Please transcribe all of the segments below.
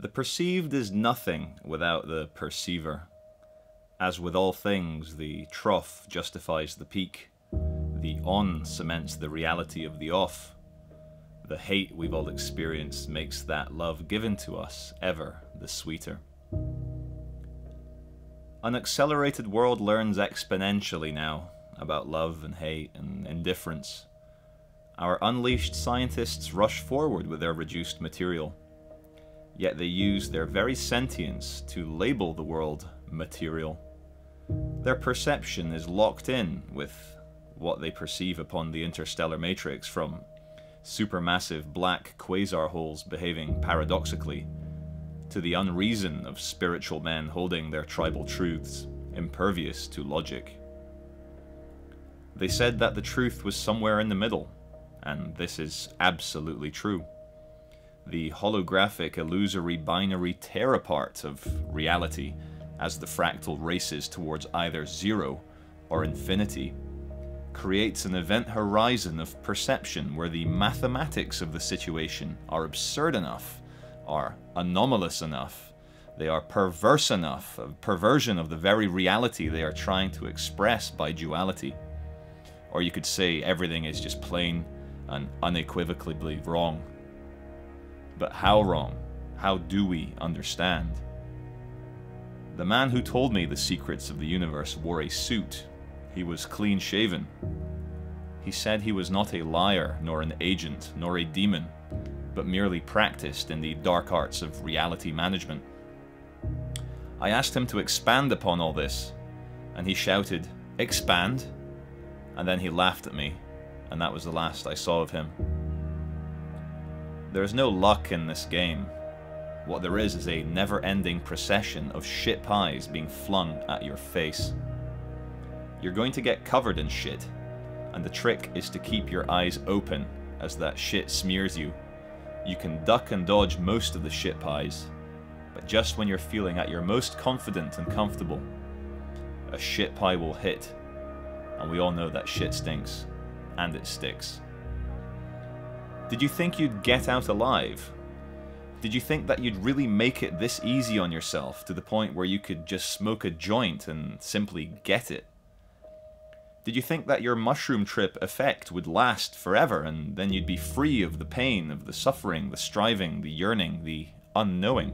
The perceived is nothing without the perceiver. As with all things, the trough justifies the peak. The on cements the reality of the off. The hate we've all experienced makes that love given to us ever the sweeter. An accelerated world learns exponentially now about love and hate and indifference. Our unleashed scientists rush forward with their reduced material. Yet they use their very sentience to label the world material. Their perception is locked in with what they perceive upon the interstellar matrix, from supermassive black quasar holes behaving paradoxically, to the unreason of spiritual men holding their tribal truths impervious to logic. They said that the truth was somewhere in the middle, and this is absolutely true. The holographic, illusory, binary tear-apart of reality as the fractal races towards either zero or infinity creates an event horizon of perception where the mathematics of the situation are absurd enough, are anomalous enough, they are perverse enough, a perversion of the very reality they are trying to express by duality. Or you could say everything is just plain and unequivocally wrong. But how wrong? How do we understand? The man who told me the secrets of the universe wore a suit. He was clean-shaven. He said he was not a liar, nor an agent, nor a demon, but merely practiced in the dark arts of reality management. I asked him to expand upon all this, and he shouted, "Expand?" And then he laughed at me, and that was the last I saw of him. There is no luck in this game. What there is a never-ending procession of shit pies being flung at your face. You're going to get covered in shit, and the trick is to keep your eyes open as that shit smears you. You can duck and dodge most of the shit pies, but just when you're feeling at your most confident and comfortable, a shit pie will hit, and we all know that shit stinks, and it sticks. Did you think you'd get out alive? Did you think that you'd really make it this easy on yourself to the point where you could just smoke a joint and simply get it? Did you think that your mushroom trip effect would last forever and then you'd be free of the pain, of the suffering, the striving, the yearning, the unknowing?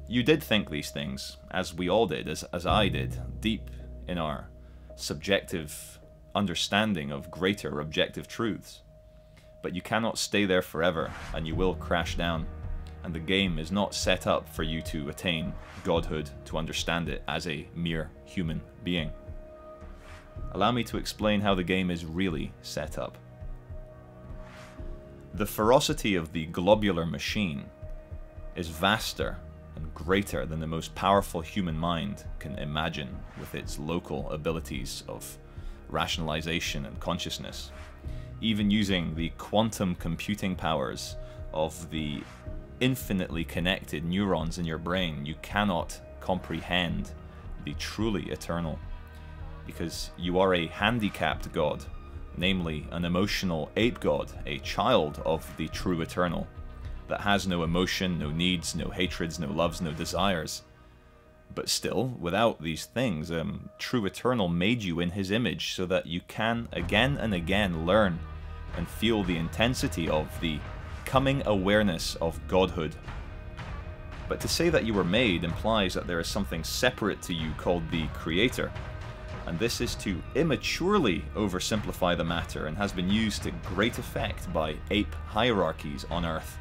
You did think these things, as we all did, as I did, deep in our subjective understanding of greater objective truths. But you cannot stay there forever, and you will crash down, and the game is not set up for you to attain godhood, to understand it as a mere human being. Allow me to explain how the game is really set up. The ferocity of the globular machine is vaster and greater than the most powerful human mind can imagine with its local abilities of rationalization and consciousness. Even using the quantum computing powers of the infinitely connected neurons in your brain, you cannot comprehend the truly eternal, because you are a handicapped god, namely an emotional ape god, a child of the true eternal, that has no emotion, no needs, no hatreds, no loves, no desires. But still, without these things, true eternal made you in his image so that you can again and again learn and feel the intensity of the coming awareness of godhood. But to say that you were made implies that there is something separate to you called the Creator, and this is to immaturely oversimplify the matter and has been used to great effect by ape hierarchies on Earth,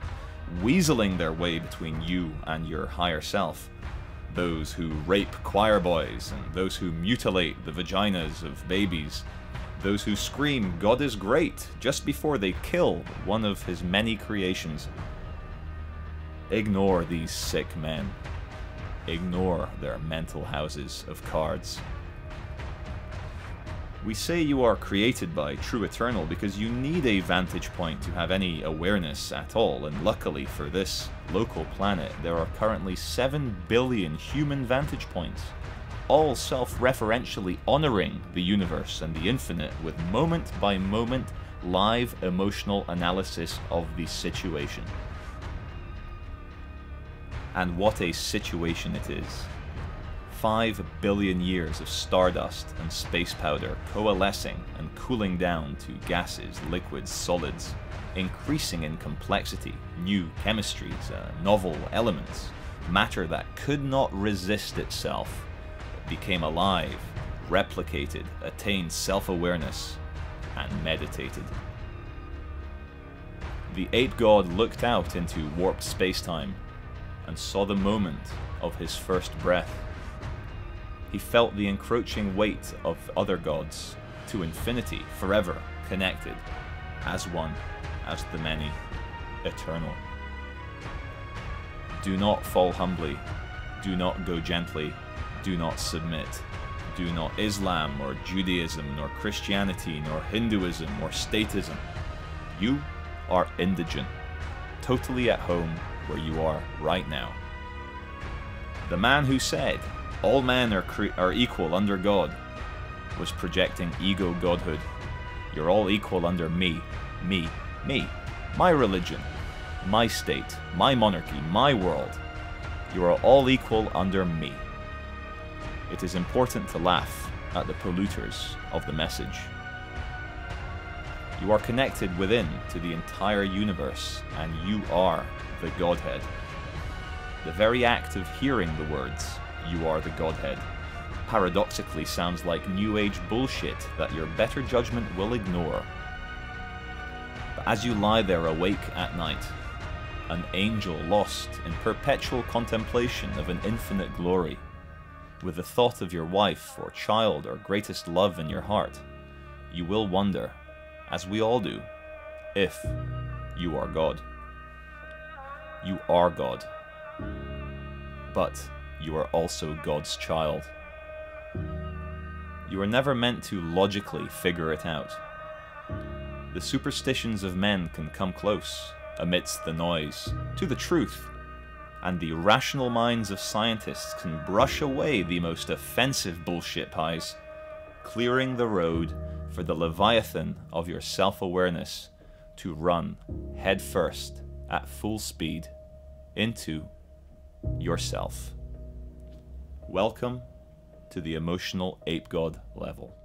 weaseling their way between you and your higher self. Those who rape choir boys, and those who mutilate the vaginas of babies, those who scream, "God is great," just before they kill one of his many creations. Ignore these sick men. Ignore their mental houses of cards. We say you are created by True Eternal because you need a vantage point to have any awareness at all, and luckily for this local planet, there are currently 7 billion human vantage points, all self-referentially honoring the universe and the infinite with moment-by-moment live emotional analysis of the situation. And what a situation it is. 5 billion years of stardust and space powder coalescing and cooling down to gases, liquids, solids, increasing in complexity, new chemistries, novel elements, matter that could not resist itself, became alive, replicated, attained self-awareness, and meditated. The ape god looked out into warped space-time and saw the moment of his first breath. He felt the encroaching weight of other gods, to infinity, forever, connected, as one, as the many, eternal. Do not fall humbly, do not go gently, do not submit. Do not Islam or Judaism nor Christianity nor Hinduism or statism. You are indigent, totally at home where you are right now. The man who said, all men are equal under God, was projecting ego godhood. You're all equal under me, my religion, my state, my monarchy, my world. You are all equal under me. It is important to laugh at the polluters of the message. You are connected within to the entire universe, and you are the Godhead. The very act of hearing the words, "You are the Godhead," paradoxically sounds like New Age bullshit that your better judgment will ignore. But as you lie there awake at night, an angel lost in perpetual contemplation of an infinite glory, with the thought of your wife or child or greatest love in your heart, you will wonder, as we all do, if you are God. You are God. But you are also God's child. You are never meant to logically figure it out. The superstitions of men can come close, amidst the noise, to the truth, and the rational minds of scientists can brush away the most offensive bullshit pies, clearing the road for the leviathan of your self-awareness to run headfirst at full speed into yourself. Welcome to the emotional ape god level.